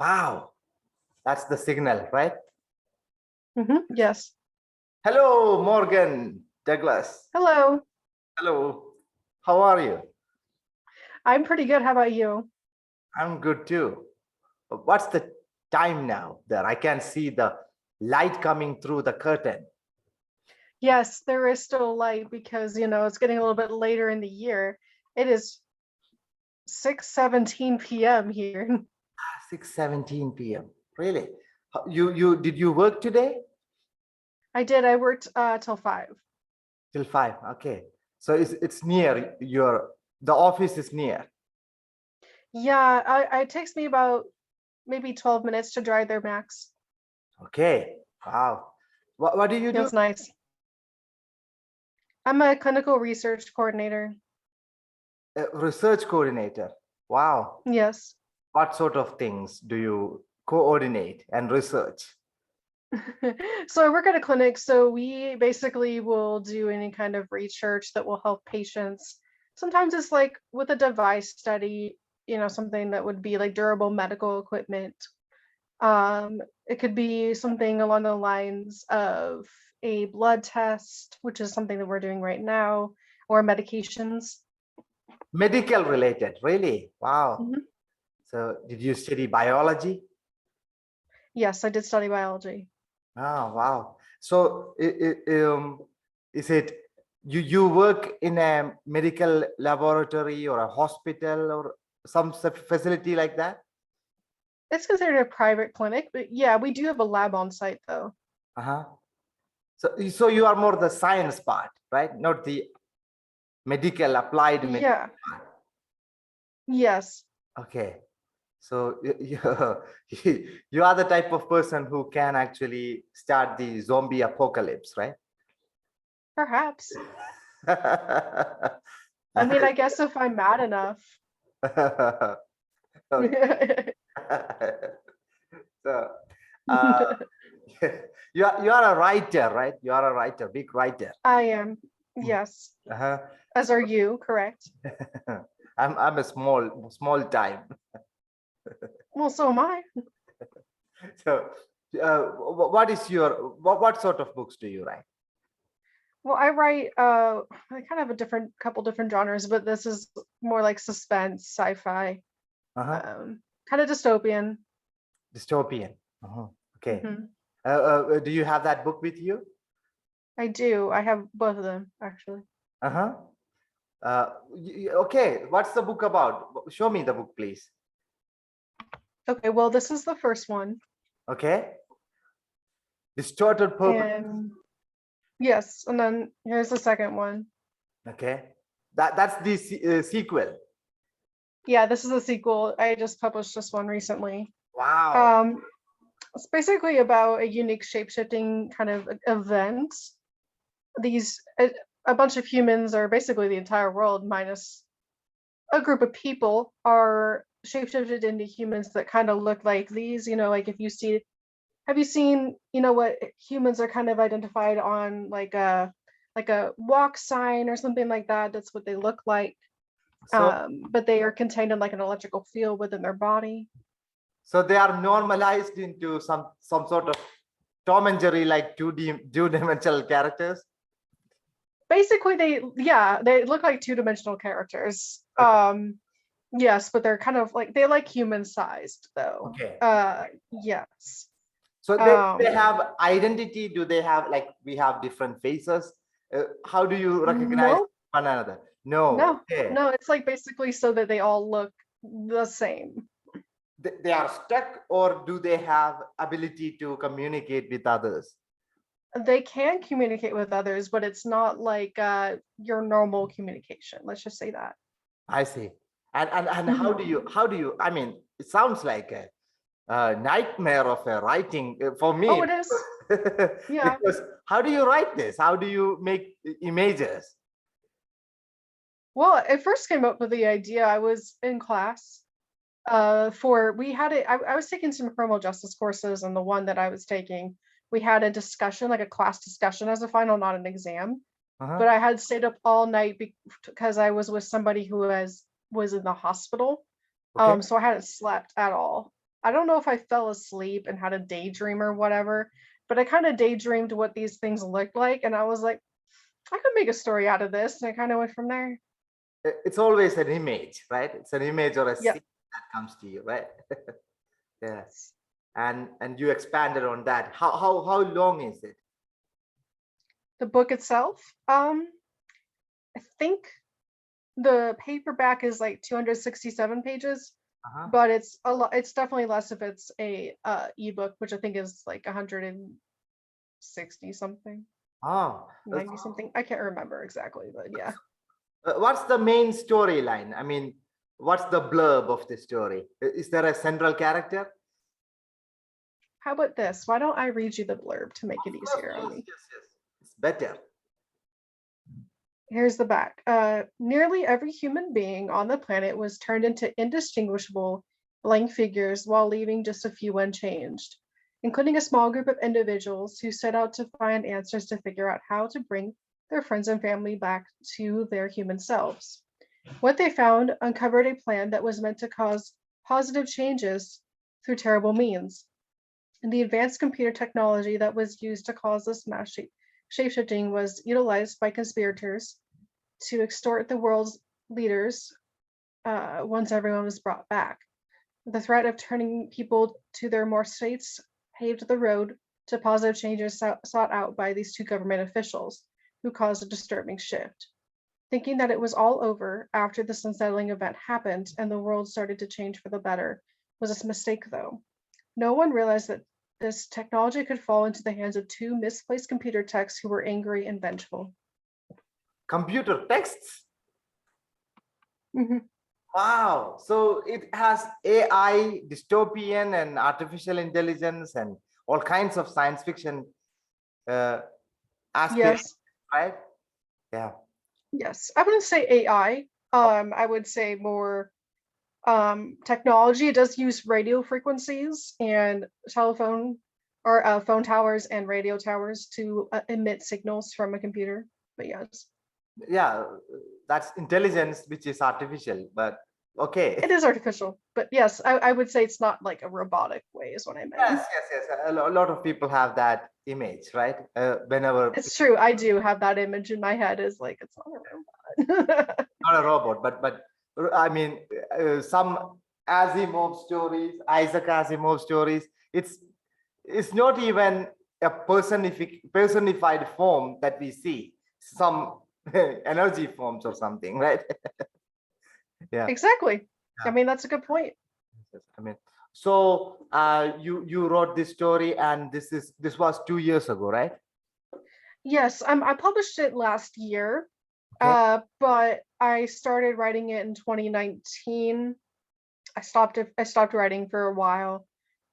Wow, that's the signal, right? Yes. Hello, Morgan Douglas. Hello. Hello. How are you? I'm pretty good. How about you? I'm good too. What's the time now there? I can see the light coming through the curtain. Yes, there is still light because, it's getting a little bit later in the year. It is 6:17 p.m. here. 6:17 p.m. Really? You did you work today? I did. I worked till 5. Till 5. Okay. So it's near the office is near. Yeah, it takes me about maybe 12 minutes to drive there max. Okay. Wow. What do you do? Feels nice. I'm a clinical research coordinator. Research coordinator. Wow. Yes. What sort of things do you coordinate and research? So I work at a clinic, so we basically will do any kind of research that will help patients. Sometimes it's like with a device study, something that would be like durable medical equipment. It could be something along the lines of a blood test, which is something that we're doing right now, or medications. Medical related, really? Wow. Mhm. So did you study biology? Yes, I did study biology. Oh, wow. So is it you work in a medical laboratory or a hospital or some facility like that? It's considered a private clinic, but yeah, we do have a lab on site though. Uh-huh. So you are more the science part, right? Not the medical applied medical Yeah. part. Yes. Okay. So you are the type of person who can actually start the zombie apocalypse, right? Perhaps. I mean, I guess if I'm mad enough. So, uh, you are a writer, right? You are a writer, big writer. I am. Yes. Uh-huh. As are you, correct? I'm a small time. Well, so am I. So, what is what sort of books do you write? Well, I write I kind of have a couple different genres, but this is more like suspense, sci-fi, Uh-huh. kind of dystopian. Dystopian. Uh-huh. Okay. Hmm. Do you have that book with you? I do. I have both of them actually. Uh-huh. Okay. What's the book about? Show me the book, please. Okay, well, this is the first one. Okay. Distorted purpose. And yes, and then here's the second one. Okay. That's the sequel. Yeah, this is a sequel. I just published this one recently. Wow. Um, it's basically about a unique shape-shifting kind of event. These a bunch of humans, or basically the entire world minus a group of people, are shapeshifted into humans that kind of look like these. Like if you see, have you seen, what humans are kind of identified on like a walk sign or something like that? That's what they look like. So But they are contained in like an electrical field within their body. so they are normalized into some sort of Tom and Jerry like two-dimensional characters. Basically, they look like two-dimensional characters. Okay. Yes, but they're kind of like, they like human sized though. Okay. Yes. So they Um, have identity. Do they have like we have different faces? How do you recognize no, one another? No. no, Okay. no. It's like basically so that they all look the same. They are stuck, or do they have ability to communicate with others? They can communicate with others, but it's not like your normal communication. Let's just say that. I see. And how do Mhm. you? I mean, it sounds like a nightmare of a writing for Oh, me. it is. Yeah. Because how do you write this? How do you make images? Well, I first came up with the idea. I was in class for we had it. I was taking some criminal justice courses, and the one that I was taking, we had a discussion, like a class discussion as a final, not an exam. But Uh-huh. I had stayed up all night because I was with somebody who was in the hospital. Okay. So I hadn't slept at all. I don't know if I fell asleep and had a daydream or whatever, but I kind of daydreamed what these things looked like, and I was like, I could make a story out of this, and I kind of went from there. It's always an image, right? It's an image or a Yep. scene that comes to you, right? Yes. And you expanded on that. How long is it? The book itself, I think the paperback is like 267 pages, Uh-huh. but it's a lot. It's definitely less if it's a ebook, which I think is like 160 something, Oh, 90 something. I can't remember exactly, but yeah. what's the main storyline? I mean, what's the blurb of the story? Is there a central character? How about this? Why don't I read you the blurb to make it easier on Yes, me? yes, yes. It's better. Here's the back. Nearly every human being on the planet was turned into indistinguishable blank figures while leaving just a few unchanged, including a small group of individuals who set out to find answers to figure out how to bring their friends and family back to their human selves. What they found uncovered a plan that was meant to cause positive changes through terrible means. And the advanced computer technology that was used to cause this mass shapeshifting was utilized by conspirators to extort the world's leaders once everyone was brought back. The threat of turning people to their more states paved the road to positive changes sought out by these two government officials, who caused a disturbing shift. Thinking that it was all over after this unsettling event happened and the world started to change for the better was a mistake, though. No one realized that this technology could fall into the hands of two misplaced computer techs who were angry and vengeful. Computer texts? Mhm. Wow. So it has AI, dystopian, and artificial intelligence, and all kinds of science fiction uh, aspirations, Yes, right? Yeah. yes. I wouldn't say AI. I would say more technology. It does use radio frequencies and telephone or phone towers and radio towers to emit signals from a computer. But yes, Yeah, that's intelligence, which is artificial, but okay. it is artificial. But yes, I would say it's not like a robotic way, is what I Yes, meant. yes, yes. A lot of people have that image, right? Whenever It's true. I do have that image in my head as like it's not a robot. not a robot, but I mean, some Asimov stories, Isaac Asimov stories. It's not even a personified form that we see. Some energy forms or something, right? Yeah. Exactly. I Yeah. mean, that's a good point. Yes, I mean, so you wrote this story, and this was 2 years ago, right? Yes, I published it last year, Okay. but I started writing it in 2019. I stopped writing for a while,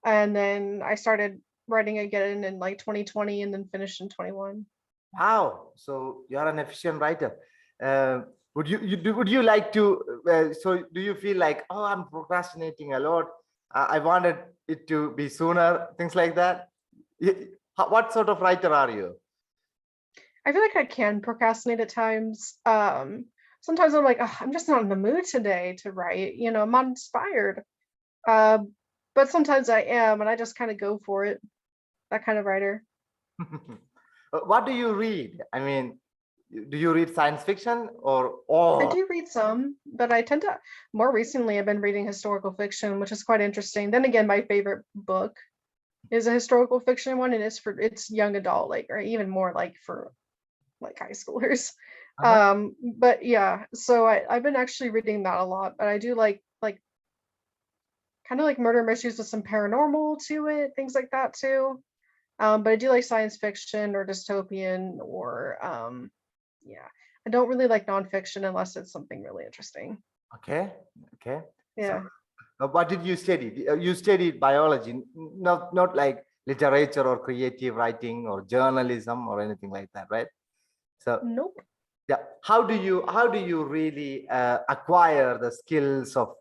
and then I started writing again in like 2020, and then finished in 21. Wow. So you're an efficient writer. Would you like to? So do you feel like, oh, I'm procrastinating a lot? I wanted it to be sooner. Things like that. What sort of writer are you? I feel like I can procrastinate at times. Sometimes I'm like, "Ugh, I'm just not in the mood today to write. I'm not inspired. Uh, but sometimes I am, and I just kind of go for it. That kind of writer. What do you read? I mean, do you read science fiction or I oh? do read some, but I tend to more recently I've been reading historical fiction, which is quite interesting. Then again, my favorite book is a historical fiction one, and it's young adult, like, or even more like for like high schoolers. Uh-huh. But yeah, so I've been actually reading that a lot, but I do like kind of like murder mysteries with some paranormal to it, things like that too. But I do like science fiction or dystopian or yeah. I don't really like nonfiction unless it's something really interesting. Okay. Okay. So, Yeah. what did you study? You studied biology, not like literature or creative writing or journalism or anything like that, right? So, Nope. yeah. How do you really acquire the skills of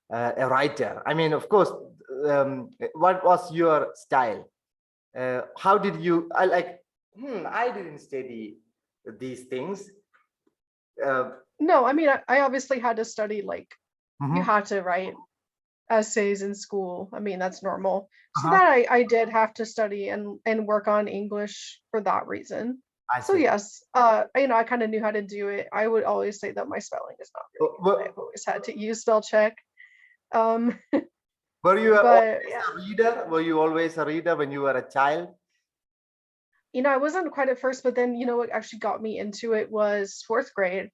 a writer? I mean, of course, what was your style? How did you? I like. I didn't study these things. Uh, No, I mean I obviously had to study like you mhm. had to write essays in school. I mean, that's normal. So Uh-huh. that I did have to study and work on English for that reason. I So see. yes, I kind of knew how to do it. I would always say that my spelling is not very good. I've always had to use spell check. Um, Were you but always yeah, a reader? Were you always a reader when you were a child? I wasn't quite at first, but then what actually got me into it was fourth grade.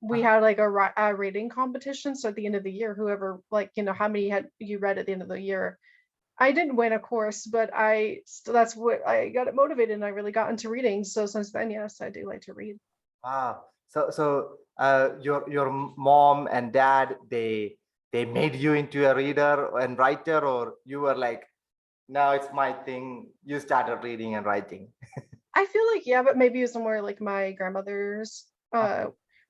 We Uh-huh. had like a reading competition. So at the end of the year, whoever how many had you read at the end of the year. I didn't win, of course, but that's what I got it motivated and I really got into reading. So since then, yes, I do like to read. Wow. Your mom and dad, they made you into a reader and writer, or you were like, no, it's my thing. You started reading and writing. I feel like yeah, but maybe it's more like my grandmother's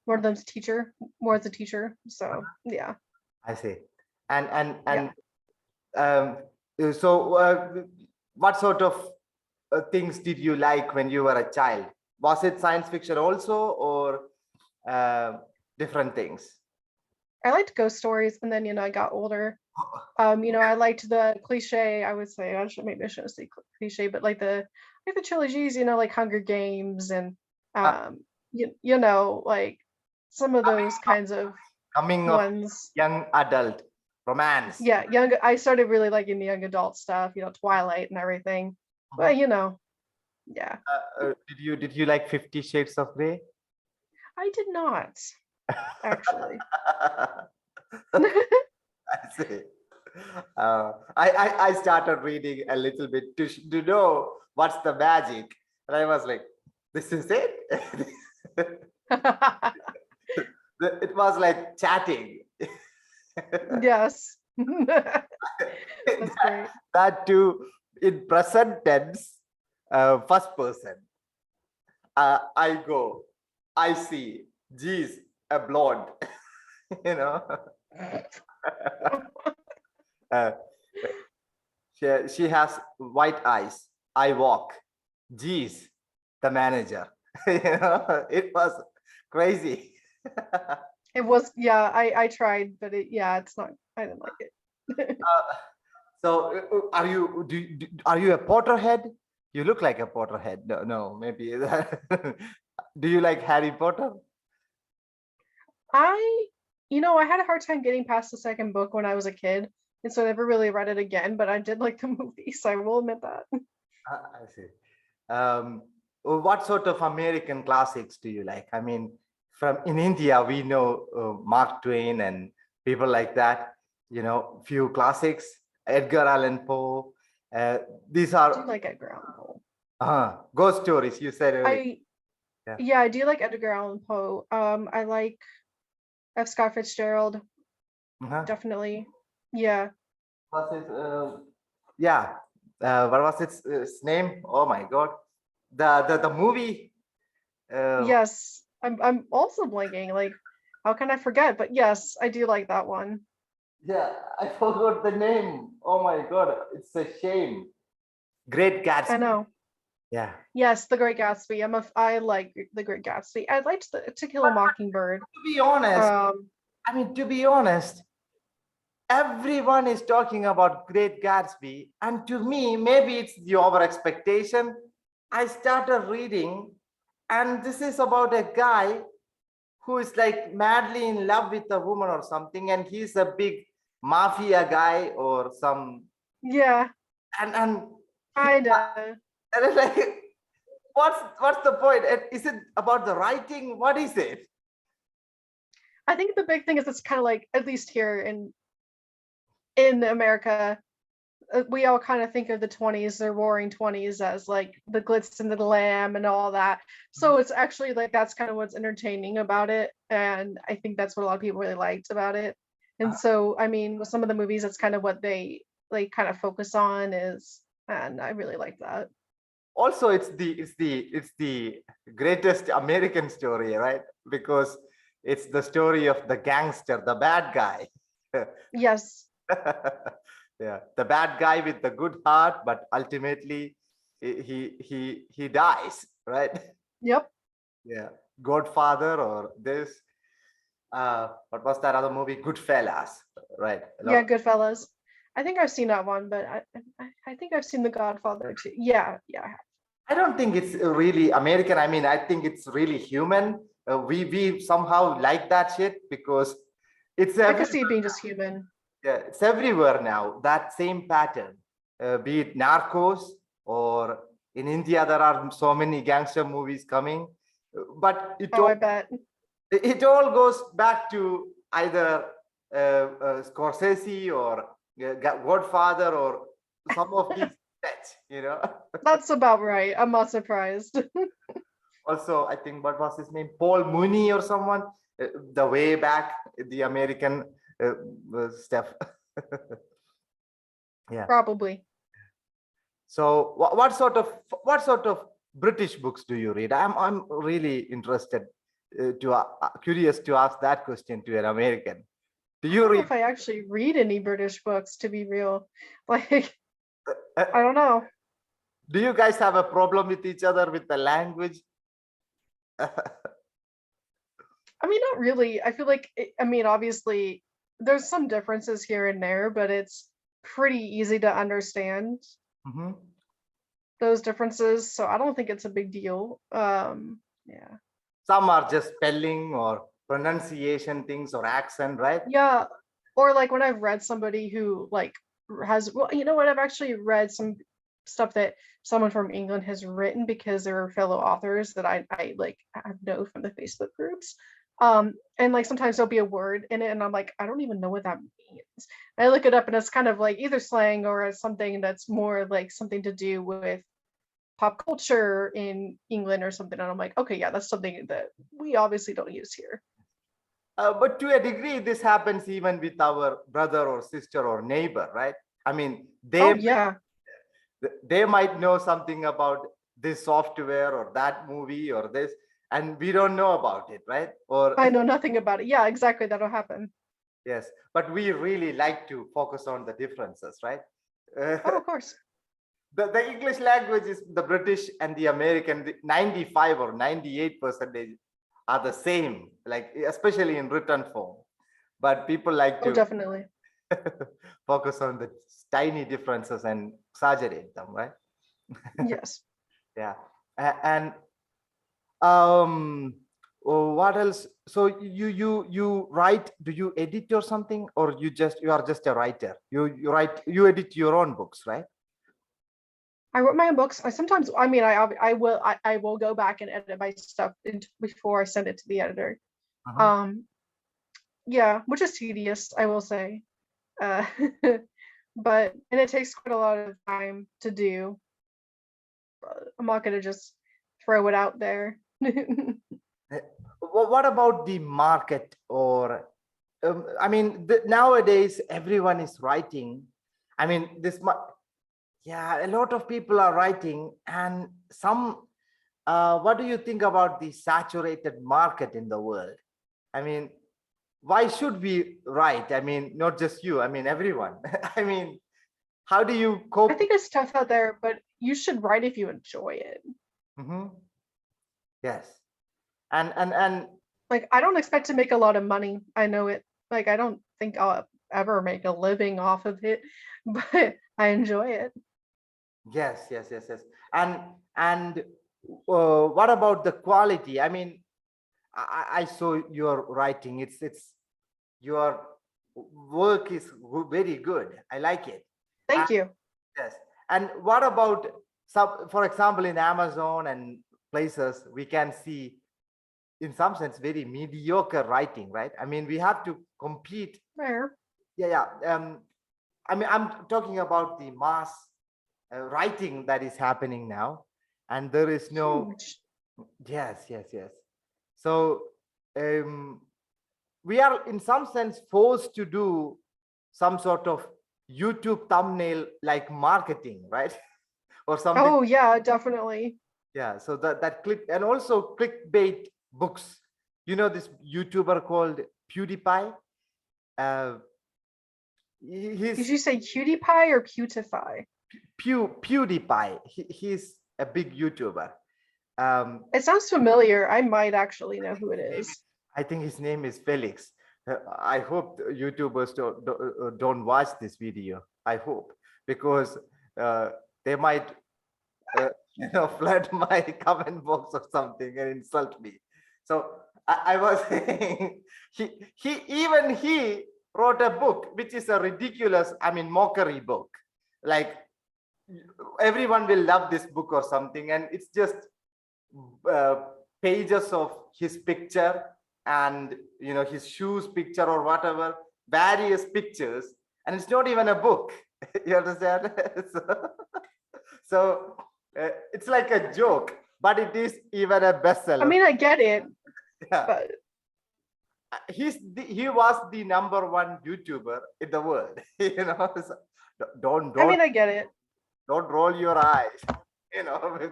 one of them's teacher, more as a teacher. So yeah. I see. And Yeah. um, so what sort of things did you like when you were a child? Was it science fiction also, or uh, different things? I liked ghost stories and then I got older. I liked the cliche, I would say, maybe I shouldn't say cliche, but like the trilogies, like Hunger Games and Uh, like some of those kinds of coming of ones. young adult romance. Yeah, I started really liking the young adult stuff, Twilight and everything. Mhm. But yeah. Did you like 50 Shades of Grey? I did not, actually. I see. I started reading a little bit to know what's the magic, and I was like, "This is it." It was like chatting. Yes. That's great. That too in present tense, first person. I go, I see, geez, a blonde, you know. Uh, she has white eyes. I walk. Geez, the manager. It was crazy. It was, yeah, I tried, but it's not, I didn't like it. So, are you a Potterhead? You look like a Potterhead. No, no, maybe. Do you like Harry Potter? I, I had a hard time getting past the second book when I was a kid, and so I never really read it again, but I did like the movie, so I will admit that. I see. What sort of American classics do you like? I mean, from in India, we know Mark Twain and people like that. Few classics, Edgar Allan Poe. Uh, these I do are like Edgar Allan Poe. ghost stories. You said earlier. I, Yeah. yeah, I do like Edgar Allan Poe. I like F. Scott Fitzgerald, Uh-huh. definitely. Yeah. Was it? Yeah. What was its name? Oh my God. The movie. Uh, Yes. I'm also blanking. Like, how can I forget? But yes, I do like that one. yeah, I forgot the name. Oh my God, it's a shame. Great I Gatsby. know. Yeah. Yes, The Great Gatsby. I like The Great Gatsby. I liked To Kill a But Mockingbird. to be honest, Um, everyone is talking about Great Gatsby, and to me, maybe it's the over expectation. I started reading, and this is about a guy who is like madly in love with a woman or something, and he's a big mafia guy or some, yeah, and he, kind of. and it's like, what's the point? And is it about the writing? What is it? I think the big thing is it's kind of like, at least here in America, we all kind of think of the 20s, the roaring 20s, as like the glitz and the glam and all that. So it's actually like that's kind of what's entertaining about it. And I think that's what a lot of people really liked about it. And so, I mean, with some of the movies, that's kind of what they like kind of focus on and I really like that. Also, it's the greatest American story, right? Because it's the story of the gangster, the bad guy. Yes. Yeah, the bad guy with the good heart, but ultimately he dies, right? Yep. Yeah, Godfather or this. what was that other movie? Goodfellas, right? Yeah, Goodfellas. I think I've seen that one, but I think I've seen The Godfather too. Yeah, yeah. I don't think it's really American. I mean, I think it's really human. We somehow like that shit because it's I could see it being just human. yeah, it's everywhere now. That same pattern, be it Narcos or in India, there are so many gangster movies coming, but Oh, I bet. it all goes back to either Scorsese or Godfather or some of these sets, you know. That's about right. I'm not surprised. Also, I think what was his name, Paul Mooney or someone, the way back the American stuff. Yeah. Probably. So, what sort of British books do you read? I'm really interested curious to ask that question to an American. Do I you don't know read? if I actually read any British books, to be real. Like, Uh, I don't know. do you guys have a problem with each other with the language? I mean, not really. I feel like, I mean, obviously, there's some differences here and there, but it's pretty easy to understand Mhm. those differences. So I don't think it's a big deal. Yeah. Some are just spelling or pronunciation things or accent, right? Yeah. Or like when I've read somebody who like has, well, you know what? I've actually read some stuff that someone from England has written because they were fellow authors that I like I know from the Facebook groups. And like sometimes there'll be a word in it and I'm like, I don't even know what that means. And I look it up and it's kind of like either slang or it's something that's more like something to do with pop culture in England or something. And I'm like, okay, yeah, that's something that we obviously don't use here. But to a degree, this happens even with our brother or sister or neighbor, right? I mean, Oh yeah. they might know something about this software or that movie or this, and we don't know about it, right? Or I know nothing about it. Yeah, exactly. That'll happen. yes, but we really like to focus on the differences, right? Uh, Oh, of course. the English language is the British and the American, 95 or 98% are the same, like especially in written form. But people like Oh, to definitely. focus on the tiny differences and exaggerate them, right? Yes. Yeah. And what else? So you write, do you edit or something, or you are just a writer? You edit your own books, right? I wrote my own books. I sometimes, I mean, I will go back and edit my stuff before I send it to the editor. Uh-huh. Um, yeah, which is tedious, I will say. Uh, and it takes quite a lot of time to do. I'm not gonna just throw it out there. What about the market or I mean nowadays everyone is writing. I mean yeah, a lot of people are writing and some what do you think about the saturated market in the world? I mean, why should we write? I mean, not just you, I mean everyone. I mean, how do you I cope? think it's tough out there, but you should write if you enjoy it. Mhm. Yes. And Like, I don't expect to make a lot of money. I know it. Like, I don't think I'll ever make a living off of it, but I enjoy it. yes. And what about the quality? I mean, I saw your writing. It's your work is very good. I like it. And, Thank you. yes. And what about some, for example, in Amazon and places, we can see in some sense very mediocre writing, right? I mean, we have to compete. Rare. Yeah. I mean, I'm talking about the mass writing that is happening now, and there is no. Huge. Yes. So um, we are in some sense forced to do some sort of YouTube thumbnail like marketing, right? Or something. Oh, yeah, definitely. Yeah. So that click and also clickbait books. You know this YouTuber called PewDiePie. Uh, Did he's you say cutie pie or cutify? PewDiePie. He's a big YouTuber. Um, It sounds familiar. I might actually know who it is. I think his name is Felix. I hope the YouTubers don't watch this video. I hope, because uh, they might flood my comment box or something and insult me. So I was saying he wrote a book which is a ridiculous, I mean, mockery book. Like, everyone will love this book or something, and it's just uh, pages of his picture and his shoes picture or whatever, various pictures, and it's not even a book. You understand? So it's like a joke, but it is even a I bestseller. mean, I get it, Yeah. but He was the number one YouTuber in the world. So don't I mean, I get it. don't roll your eyes.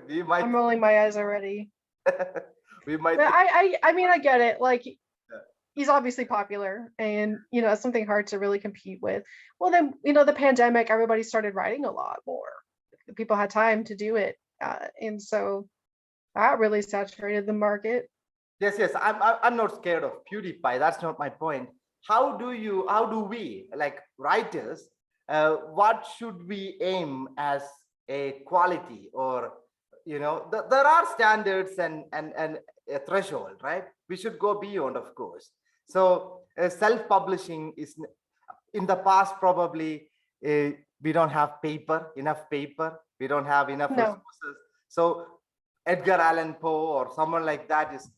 We might I'm rolling my eyes already. we might But I mean, I get it. Like, Yeah. he's obviously popular, and it's something hard to really compete with. Well, then, the pandemic, everybody started writing a lot more. People had time to do it, and so that really saturated the market. Yes, yes. I'm not scared of PewDiePie. That's not my point. How do we, like writers, what should we aim as a quality, or there are standards and a threshold, right? We should go beyond, of course. So self-publishing is, in the past, probably we don't have enough paper. We don't have enough No, resources. So Edgar Allan Poe or someone like that is,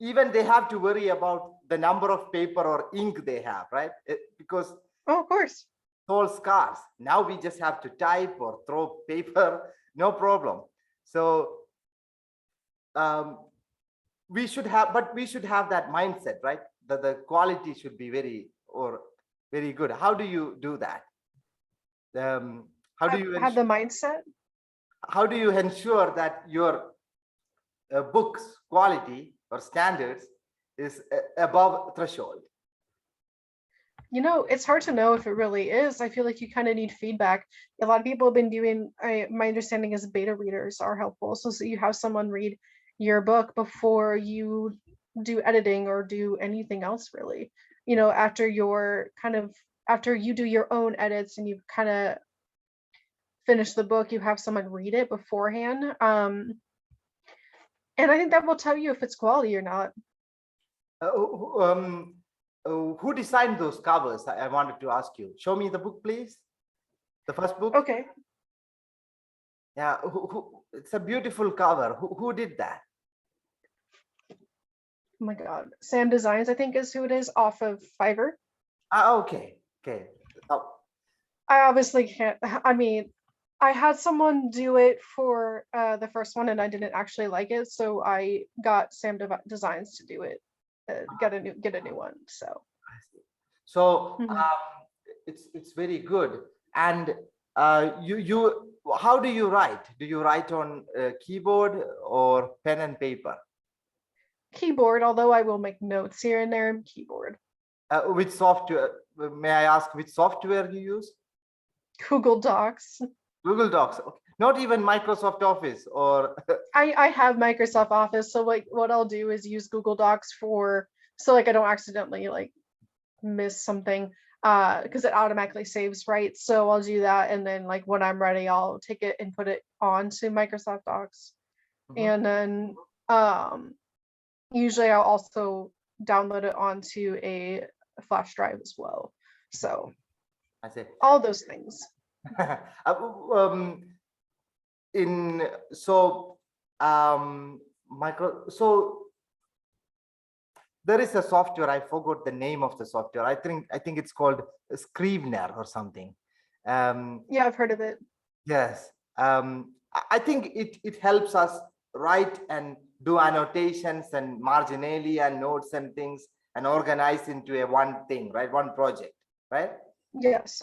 even they have to worry about the number of paper or ink they have, right? Because oh, of course. it's all scarce. Now we just have to type or throw paper, no problem. So we should have that mindset, right? That the quality should be very good. How do you do that? How do you Have the mindset. ensure that your book's quality or standards is above threshold? It's hard to know if it really is. I feel like you kind of need feedback. A lot of people have been doing, my understanding is beta readers are helpful. So you have someone read your book before you do editing or do anything else, really. After you do your own edits and you kind of finish the book, you have someone read it beforehand. And I think that will tell you if it's quality or not. Who designed those covers? I wanted to ask you. Show me the book, please. The first book. Okay. Yeah, it's a beautiful cover. Who did that? Oh my God. Sam Designs, I think, is who it is, off of Fiverr. Okay. Oh, I obviously can't. I mean, I had someone do it for the first one, and I didn't actually like it, so I got Sam Designs to do it. Get a new one. So. So Mhm. it's very good. And how do you write? Do you write on keyboard or pen and paper? Keyboard, although I will make notes here and there. Keyboard. Which software? May I ask which software you use? Google Docs. Google Docs. Okay. Not even Microsoft Office or I have Microsoft Office, so like what I'll do is use Google Docs so like I don't accidentally like miss something, because it automatically saves, right? So I'll do that, and then like when I'm ready, I'll take it and put it onto Microsoft Docs. And then usually I'll also download it onto a flash drive as well. So I say all those things. in so so there is a software, I forgot the name of the software. I think it's called Scrivener or something. Yeah, I've heard of it. Yes. I think it helps us write and do annotations and marginalia and notes and things and organize into a one thing, right? One project, right? Yes.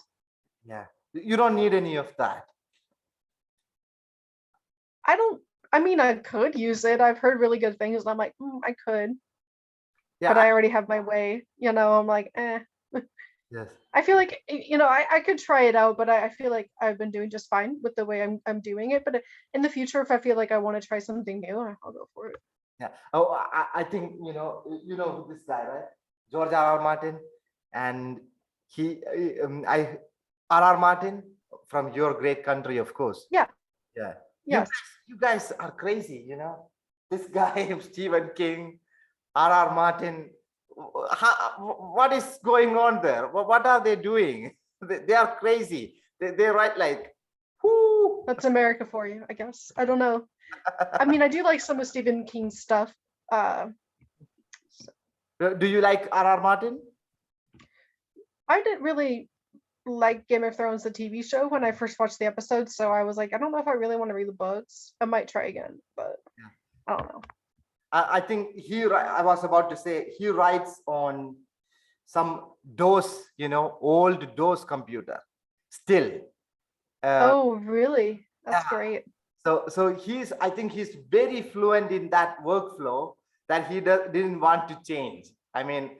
Yeah. You don't need any of that. I mean, I could use it. I've heard really good things, and I'm like, I could, Yeah. but I already have my way. I'm like, eh. Yes. I feel like I could try it out, but I feel like I've been doing just fine with the way I'm doing it. But in the future, if I feel like I want to try something new, I'll go for it. Yeah. Oh, I think you know who this guy, right? George R. R. Martin, and he, R. R. Martin from Your Great Country, of course. Yeah. Yeah. Yes. You guys are crazy, This guy, Stephen King, R. R. Martin. What is going on there? What are they doing? They are crazy. They write like, whoo. That's America for you, I guess. I don't know. I mean, I do like some of Stephen King's stuff. Do you like R. R. Martin? I didn't really like Game of Thrones, the TV show, when I first watched the episodes. So I was like, I don't know if I really want to read the books. I might try again, but I don't know. I think I was about to say he writes on some DOS, old DOS computer still. Oh, really? That's Yeah. great. So I think he's very fluent in that workflow that he didn't want to change. I mean,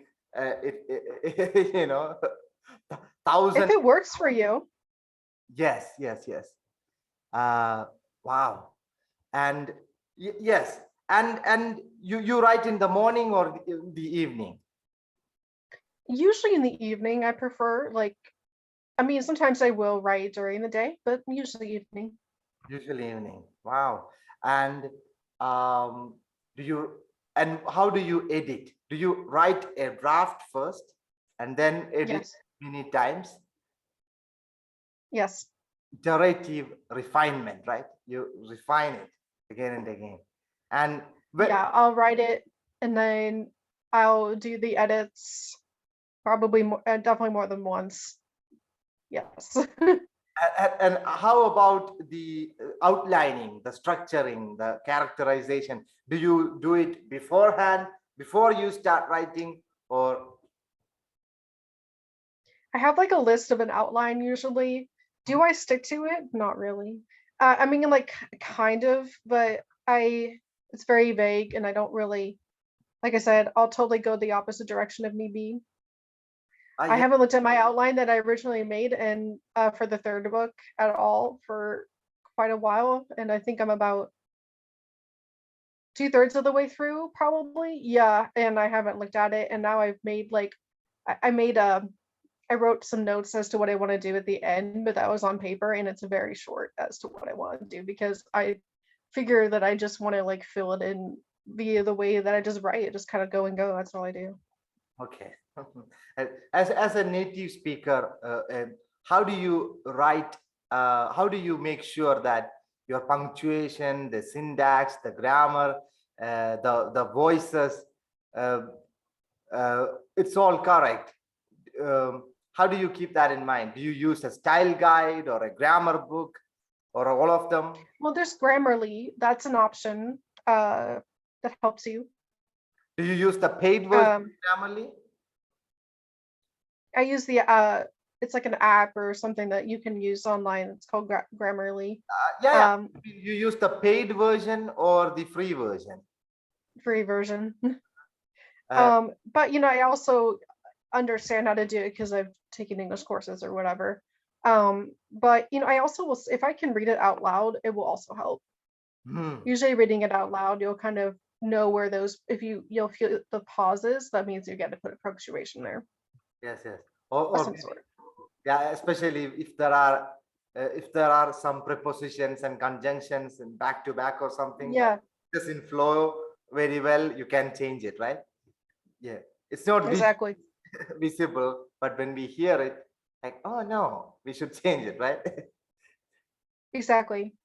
thousand. If it works for you. Yes. Wow. And yes. And you write in the morning or the evening? Usually in the evening, I prefer. I mean, sometimes I will write during the day, but usually evening. Usually evening. Wow. And how do you edit? Do you write a draft first and then edit Yes. many times? Yes. Iterative refinement, right? You refine it again and again. And Yeah, I'll write it and then I'll do the edits probably more, definitely more than once. Yes. and how about the outlining, the structuring, the characterization? Do you do it beforehand, before you start writing, or? I have like a list of an outline usually. Do I stick to it? Not really. I mean, like kind of, but it's very vague and I don't really, like I said, I'll totally go the opposite direction if need be. I Yeah. haven't looked at my outline that I originally made and for the third book at all for quite a while, and I think I'm about 2/3 of the way through, probably. Yeah, and I haven't looked at it, and now I've made like I made I wrote some notes as to what I want to do at the end, but that was on paper and it's very short as to what I want to do because I figure that I just want to like fill it in via the way that I just write it, just kind of go and go. That's all I do. Okay. As a native speaker, how do you write? How do you make sure that your punctuation, the syntax, the grammar, the voices, uh, it's all correct? How do you keep that in mind? Do you use a style guide or a grammar book or all of them? Well, there's Grammarly. That's an option that helps you. Do you use the paid version of Grammarly? I use the it's like an app or something that you can use online. It's called Grammarly. Yeah. You use the paid version or the free version? Free version. But I also understand how to do it because I've taken English courses or whatever. But I also will, if I can read it out loud, it will also help. Usually reading it out loud, you'll kind of know where if you'll feel the pauses, that means you get to put a punctuation there. Yes. Of some sort. Yeah, especially if there are some prepositions and conjunctions and back to back or something. Yeah. Doesn't flow very well, you can change it, right? Yeah. It's not exactly visible, but when we hear it, like, oh no, we should change it, right? Exactly.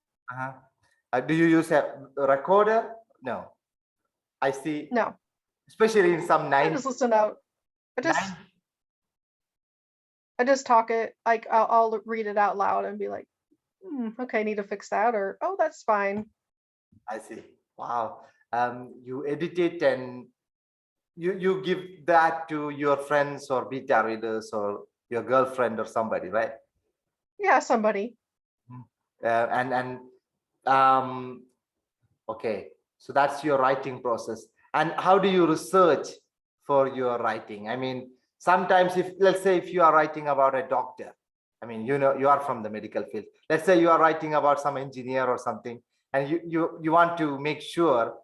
Do you use a recorder? No. I see. No. Especially in some I just listen out. I just talk it, like I'll read it out loud and be like, okay, I need to fix that, or oh, that's fine. I see. Wow. You edit it and you give that to your friends or beta readers or your girlfriend or somebody, right? Yeah, somebody. Okay, so that's your writing process. And how do you research for your writing? I mean, sometimes let's say if you are writing about a doctor, I mean, you are from the medical field. Let's say you are writing about some engineer or something, and you want to make sure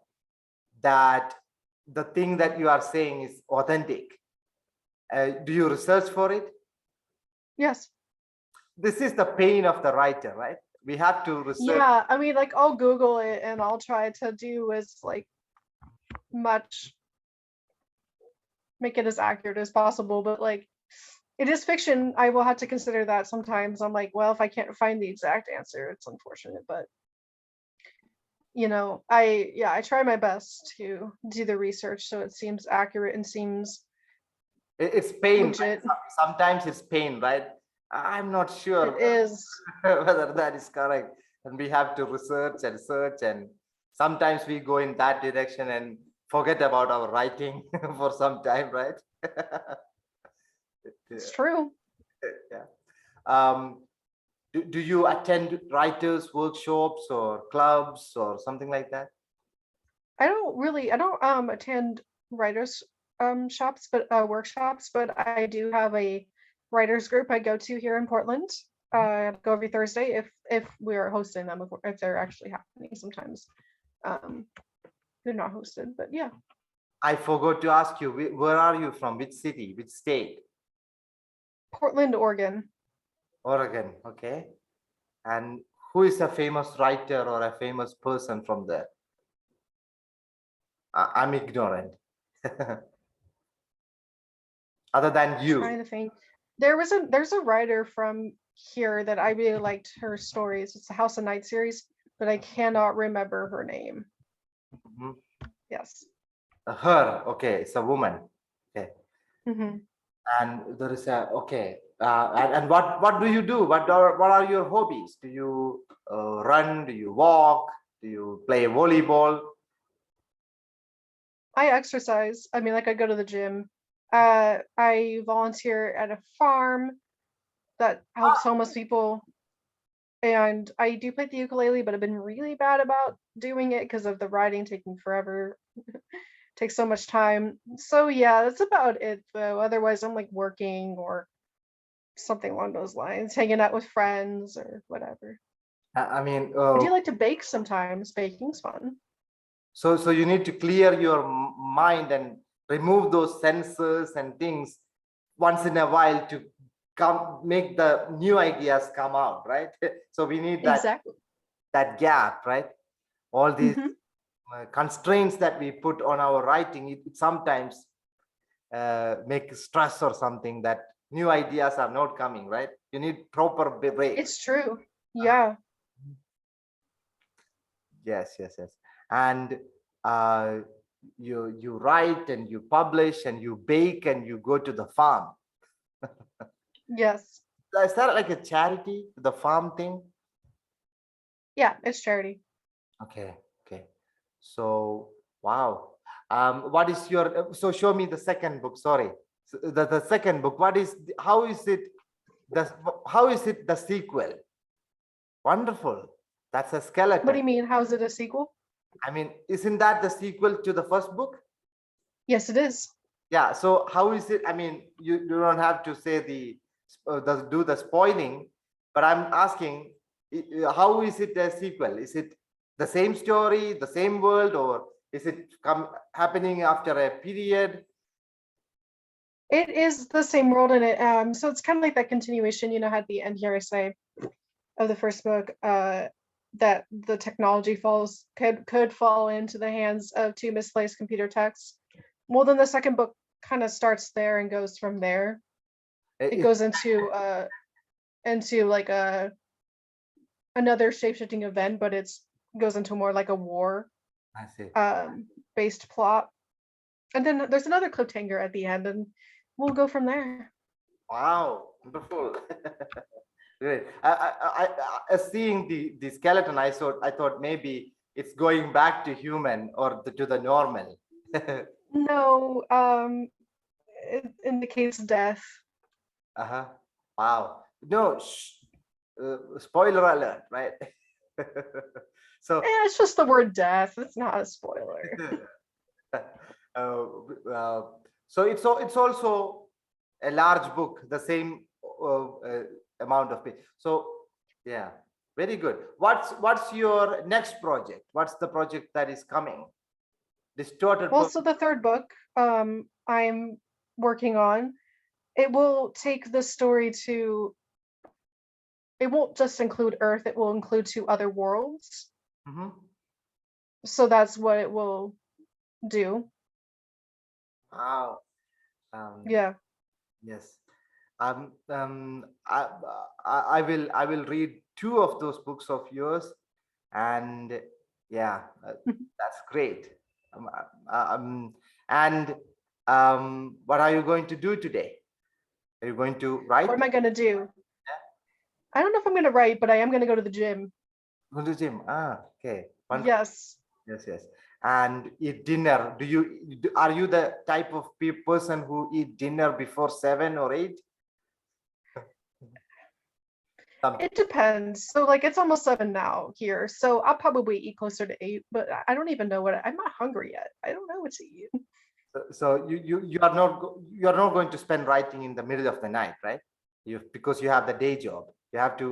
that the thing that you are saying is authentic? Do you research for it? Yes. This is the pain of the writer, right? We have to research. Yeah, I mean, like, I'll Google it and I'll try to do as like much, make it as accurate as possible, but like it is fiction. I will have to consider that sometimes. I'm like, well, if I can't find the exact answer, it's unfortunate, but I try my best to do the research so it seems accurate and seems It's pain, right? legit. Sometimes it's pain, right? I'm not sure It is. whether that is correct, and we have to research and search, and sometimes we go in that direction and forget about our writing for some time, right? It's true. Yeah. Do you attend writers workshops or clubs or something like that? I don't attend writers shops, but workshops, but I do have a writers group I go to here in Portland. I go every Thursday if we're hosting them, if they're actually happening. Sometimes they're not hosted, but yeah. I forgot to ask you, where are you from? Which city, which state? Portland, Oregon. Oregon, okay. And who is a famous writer or a famous person from there? I'm ignorant. Other than you. Trying to think. There's a writer from here that I really liked her stories. It's the House of Night series, but I cannot remember her name. Mhm. Yes. Her, okay, it's a woman. Okay. Hmm. And there is a, okay. And what do you do? What are your hobbies? Do you run? Do you walk? Do you play volleyball? I exercise. I mean, like, I go to the gym. I volunteer at a farm that helps homeless people. And I do play the ukulele, but I've been really bad about doing it because of the writing taking forever. Takes so much time. So yeah, that's about it though. Otherwise, I'm like working or something along those lines, hanging out with friends or whatever. I mean, I do like to bake sometimes. Baking's fun. so you need to clear your mind and remove those sensors and things once in a while to come make the new ideas come out, right? So we need Exactly. that gap, right? All these Hmm. constraints that we put on our writing, it sometimes make stress or something that new ideas are not coming, right? You need proper breaks. It's true. Yeah. Yes. And uh, you write and you publish and you bake and you go to the farm. Yes. Is that like a charity, the farm thing? Yeah, it's charity. Okay. So, wow. What is your, so show me the second book, sorry. So the second book, how is it, the sequel? Wonderful. That's a What do skeleton. you mean? How's it a sequel? I mean, isn't that the sequel to the first book? Yes, it is. Yeah. So how is it? I mean, you don't have to say do the spoiling, but I'm asking, how is it a sequel? Is it the same story, the same world, or is it happening after a period? It is the same world in it. So it's kind of like that continuation, at the end here I say of the first book, that the technology could fall into the hands of two misplaced computer techs. Well, then the second book kind of starts there and goes from there. It goes into like another shape-shifting event, but goes into more like a war I see. based plot. And then there's another cliffhanger at the end, and we'll go from there. Wow, wonderful. Great. Seeing the skeleton, I thought maybe it's going back to human or to the normal. No, it indicates death. Uh-huh. Wow. No, spoiler alert, right? So, It's just the word death. It's not a spoiler. uh, uh, so it's also a large book, the same amount of page. So, yeah, very good. What's your next project? What's the project that is coming? distorted. Well, so the third book I'm working on, it will take the story to, it won't just include Earth, it will include 2 other worlds. Mhm. So that's what it will do. Wow. Um, Yeah. yes. I, I will read 2 of those books of yours, and yeah, that's great. Um, and what are you going to do today? Are you going to What write? am I going to do? I don't know if I'm going to write, but I am going to go to the gym. Go to gym. Ah, okay. Wonderful. Yes. Yes, yes. And eat dinner. Are you the type of person who eat dinner before 7 or 8? It depends. So like it's almost 7 now here. So I'll probably eat closer to 8, but I don't even know I'm not hungry yet. I don't know what to eat. So you are not going to spend writing in the middle of the night, right? Because you have the day job. You have to